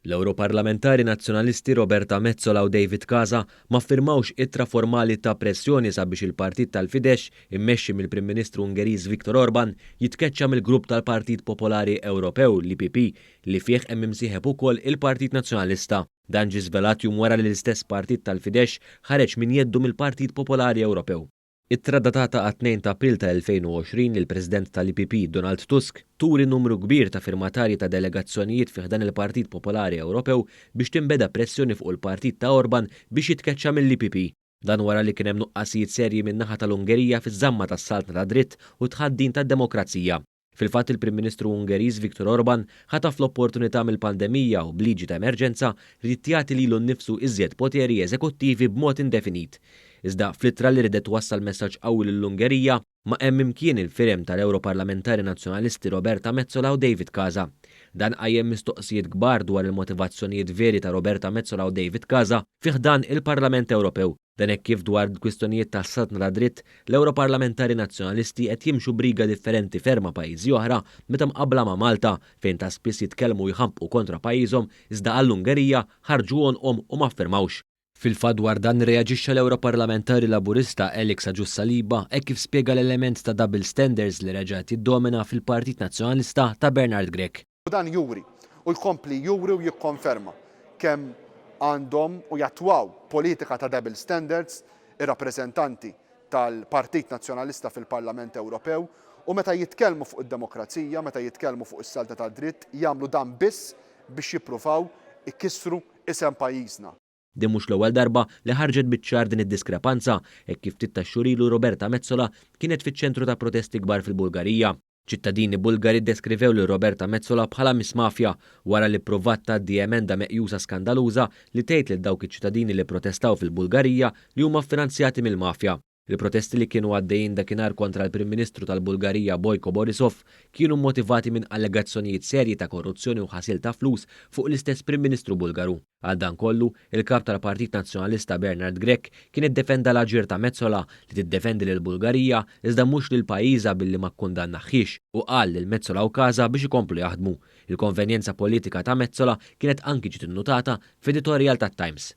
L-Europarlamentari Nazzjonalisti Roberta Metsola u David Casa ma ffirmawx ittra formali ta' pressjoni sabiex il-Partit tal-Fidesz immexxi mill-Prim Ministru Ungeriż Viktor Orban jitkeċċa mill-grupp tal-Partit Popolari Ewropew l-IPP li fih hemm imsieħeb ukoll il-Partit Nazzjonalista. Dan ġie żvelat jum wara li l-istess Partit tal-Fidesz ħareġ min jeddu mill-Partit Popolari Ewropew. Ittra datata għat-2 ta' April ta' 2020 il-President tal-IPP Donald Tusk turi numru kbir ta' firmatarji ta' delegazzjonijiet fih dan il-Partit Popolari Ewropew biex timbeda pressjoni fuq il-Partit ta' Orban biex jitkeċċa mill-IPP. Dan wara li kien hemm nuqqasijiet serji min-naħa tal-Ungerija fiż-żamma tas-saltna ta' dritt u tħaddin tad-demokrazija. Fil-fatt il-Prim Ministru Ungeriż Viktor Orban ħataf l-opportunità mill-pandemija u bliġi ta' emerġenza li jagħti lilu nnifsu iżjed poteri eżekuttivi b'mod indefinit. Iżda fl-ittra li ridet wassal messaġġ qawwi lill-Ungerija ma hemm imkien il-firem tal-Europarlamentari Nazzjonalisti Roberta Metsola u David Casa. Dan qajjem mistoqsijiet kbar dwar il-motivazzjonijiet veri ta' Roberta Metsola u David Casa fih dan il-Parlament Ewropew. Dan hekk kif dwar kwistjonijiet tas-saltna ta' dritt l-Europarlamentari Nazzjonalisti qed jimxu briga differenti ferma pajjiżi oħra meta mqabbla ma' Malta fejn ta' spiss jitkellmu jħampqu kontra pajjiżhom iżda għall-Ungerija ħarġuhom u ma ffirmawx. Fil-fatt dwar dan reaġixxa l-Europarlamentari Laburista Alex Agius Saliba hekk kif spjega l-element ta' double standards li reġgħet jiddomina fil-Partit Nazzjonalista ta' Bernard Grech. Dan juri u jkompli juri u jikkonferma kemm għandhom u jattwaw politika ta' double standards ir-rappreżentanti tal-Partit Nazzjonalista fil-Parlament Ewropew u meta jitkellmu fuq id-demokrazija, meta jitkellmu fuq is-salta tad-dritt jagħmlu dan biss biex jippruvaw ikissru isem pajjiżna. Din mhux l-ewwel darba li ħarġet biċ-ċar din id-diskrepanza hekk kif ftit tax-xhur ilu Roberta Metsola kienet fiċ-ċentru ta' protesti kbar fil-Bulgarija. ċittadini Bulgari deskrivew lil Roberta Metsola bħala Miss Mafja wara li pprovat tgħaddi emenda meqjusa skandaluża li tgħid lil dawk iċ-ċittadini li protestaw fil-Bulgarija li huma ffinanzjati mill-mafja. Il-protesti li kienu għaddejjin dakinhar kontra l-Prim Ministru tal-Bulgarija Bojko Borisov kienu motivati minn allegazzjonijiet serji ta' korruzzjoni u ħasil ta' flus fuq l-istess Prim Ministru Bulgaru. Għal dan kollu, il-kap tal-Partit Nazzjonalista Bernard Grech kien iddefenda l-aġir ta' Metsola li tiddefendi lil Bulgarija iżda mhux lil pajjiża billi ma kkundannaħħix u qal lil Metsola u Casa biex ikomplu jaħdmu. Il-konvenjenza politika ta' Metsola kienet anki ġiet innutata f'editorjal tat-Times.